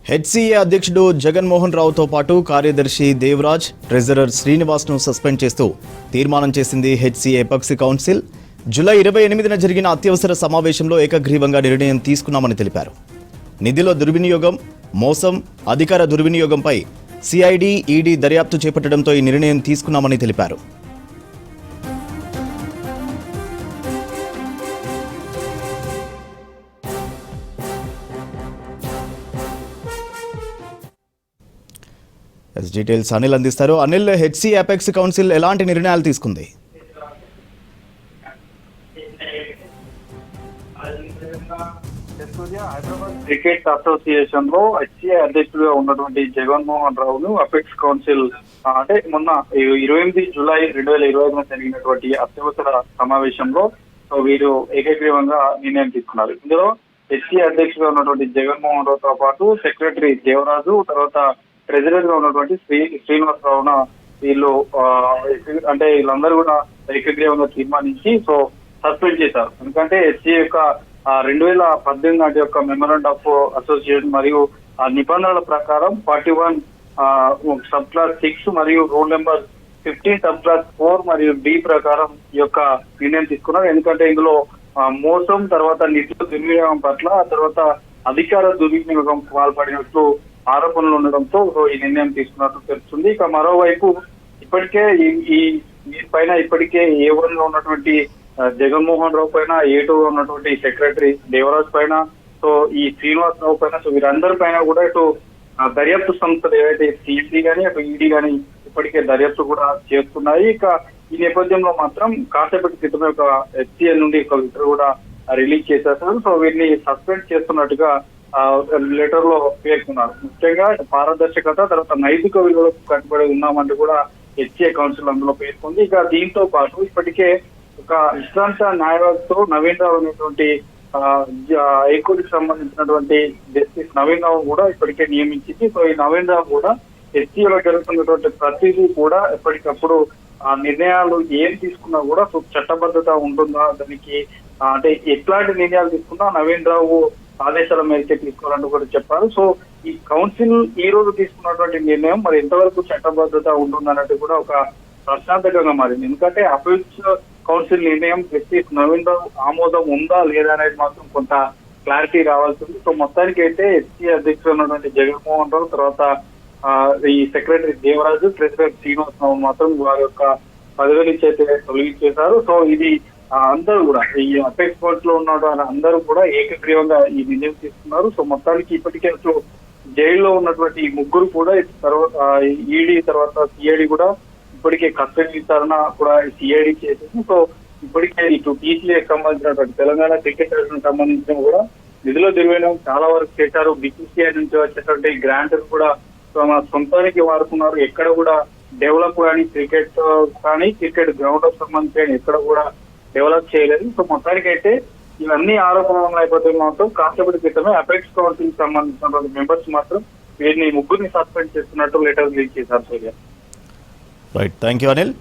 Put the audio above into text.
HCA అధ్యక్షుడు జగన్మోహన్ రావుతో పాటు కార్యదర్శి దేవరాజ్, ట్రెజరర్ శ్రీనివాస్ను సస్పెండ్ చేస్తూ తీర్మానం చేసింది హెచ్సిఏ ఎపెక్స్ కౌన్సిల్. జూలై 28న జరిగిన అత్యవసర సమావేశంలో ఏకగ్రీవంగా నిర్ణయం తీసుకున్నామని తెలిపారు. నిధుల దుర్వినియోగం, మోసం, అధికార దుర్వినియోగంపై సిఐడి, ఈడీ దర్యాప్తు చేపట్టడంతో ఈ నిర్ణయం తీసుకున్నామని తెలిపారు. డీటెయిల్స్ అనిల్ అందిస్తారు. అనిల్, హెచ్సిఏ ఎపెక్స్ కౌన్సిల్ ఎలాంటి నిర్ణయాలు తీసుకుంది? హైదరాబాద్ క్రికెట్ అసోసియేషన్ లో హెచ్సిఏ అధ్యక్షుడిగా ఉన్నటువంటి జగన్మోహన్ రావును అపెక్స్ కౌన్సిల్ అంటే మొన్న 28 జూలై 2025 జరిగినటువంటి అత్యవసర సమావేశంలో వీరు ఏకగ్రీవంగా నిర్ణయం తీసుకున్నారు. ఇందులో హెచ్సిఏ అధ్యక్షుడిగా ఉన్నటువంటి జగన్మోహన్ రావుతో పాటు సెక్రటరీ దేవరాజు, తర్వాత ట్రెజరర్ గా ఉన్నటువంటి శ్రీనివాస్ రావున వీళ్ళు అంటే వీళ్ళందరూ కూడా ఏకగ్రీవంగా తీర్మానించి సస్పెండ్ చేశారు. ఎందుకంటే హెచ్సిఏ యొక్క 2018 నాటి యొక్క మెమరాండం ఆఫ్ అసోసియేషన్ మరియు నిబంధనల ప్రకారం 41 సబ్ క్లాస్ 6 మరియు రూల్ నెంబర్ 15 సబ్ క్లాస్ 4 మరియు డి ప్రకారం ఈ యొక్క నిర్ణయం తీసుకున్నారు. ఎందుకంటే ఇందులో మోసం, తర్వాత నిధుల దుర్వినియోగం పట్ల, తర్వాత అధికార దుర్వినియోగం పాల్పడినట్లు ఆరోపణలు ఉండడంతో ఈ నిర్ణయం తీసుకున్నట్టు తెలుస్తుంది. ఇక మరోవైపు ఇప్పటికే ఈ పైన ఇప్పటికే A1 లో ఉన్నటువంటి జగన్మోహన్ రావు పైన, A2 లో ఉన్నటువంటి సెక్రటరీ దేవరాజ్ పైన, ఈ శ్రీనివాస్ రావు పైన, వీరందరి పైన కూడా ఇటు దర్యాప్తు సంస్థలు ఏవైతే సిసి గానీ అటు ఈడీ గానీ ఇప్పటికే దర్యాప్తు కూడా చేస్తున్నాయి. ఇక ఈ నేపథ్యంలో మాత్రం కాసేపటి క్రితమే ఒక హెచ్సిఏ నుండి ఒక లెటర్ కూడా రిలీజ్ చేసేసారు. వీరిని సస్పెండ్ చేస్తున్నట్టుగా లెటర్ లో పేర్కొన్నారు. ముఖ్యంగా పారదర్శకత, తర్వాత నైతిక విలువలకు కట్టుబడి ఉన్నామంటూ కూడా హెచ్సిఏ కౌన్సిల్ అందులో పేర్కొంది. ఇక దీంతో పాటు ఇప్పటికే ఒక విశ్రాంత న్యాయవాదితో నవీన్ రావు అనేటువంటి హైకోర్టుకు సంబంధించినటువంటి జస్టిస్ నవీన్ రావు కూడా ఇప్పటికే నియమించింది. ఈ నవీన్ రావు కూడా హెచ్సిఏలో జరుగుతున్నటువంటి ప్రతిదీ కూడా ఎప్పటికప్పుడు నిర్ణయాలు ఏం తీసుకున్నా కూడా చట్టబద్ధత ఉంటుందా, దానికి అంటే ఎట్లాంటి నిర్ణయాలు తీసుకున్నా నవీన్ రావు ఆదేశాల మేరకే తీసుకోవాలంటూ కూడా చెప్పారు. ఈ కౌన్సిల్ ఈ రోజు తీసుకున్నటువంటి నిర్ణయం మరి ఎంతవరకు చట్టబద్ధత ఉంటుందన్నట్టు కూడా ఒక ప్రశ్నార్థకంగా మారింది. ఎందుకంటే అపెక్స్ కౌన్సిల్ నిర్ణయం జస్టిస్ నవీన్ రావు ఆమోదం ఉందా లేదా అనేది మాత్రం కొంత క్లారిటీ రావాల్సింది. మొత్తానికి అయితే హెచ్సిఏ అధ్యక్షుడు ఉన్నటువంటి జగన్మోహన్ రావు, తర్వాత ఈ సెక్రటరీ దేవరాజు, ట్రెజరర్ శ్రీనివాస్ రావు మాత్రం వారి యొక్క పదవి నుంచి అయితే తొలగించేశారు. ఇది అందరూ కూడా ఈ అపెక్స్ కోర్ట్ లో ఉన్న అందరూ కూడా ఏకగ్రీవంగా ఈ నిర్ణయం తీసుకున్నారు. మొత్తానికి ఇప్పటికే జైల్లో ఉన్నటువంటి ఈ ముగ్గురు కూడా తర్వాత ఈడీ, తర్వాత సిఐడి కూడా ఇప్పటికే కస్టడీ విచారణ కూడా సిఐడి చేసేసి ఇప్పటికే ఇటు టీసీఏ సంబంధించినటువంటి తెలంగాణ క్రికెట్ సంబంధించిన కూడా నిధుల దుర్వినియోగం చాలా వరకు చేశారు. బీసీసీఐ నుంచి వచ్చేటువంటి గ్రాంట్ కూడా సొంతానికి వాడుకున్నారు. ఎక్కడ కూడా డెవలప్ కానీ క్రికెట్ గ్రౌండ్ సంబంధించి ఎక్కడ కూడా డెవలప్ చేయలేదు. మొత్తానికి అయితే ఇవన్నీ ఆరోపణలు అయిపోతే మాత్రం కాసేపటి క్రితమే అపెక్స్ కౌన్సిల్ సంబంధించినటువంటి మెంబర్స్ మాత్రం వీరిని ముగ్గురిని సస్పెండ్ చేస్తున్నట్టు లెటర్ రిలీజ్ చేశారు. Right, thank you Anil.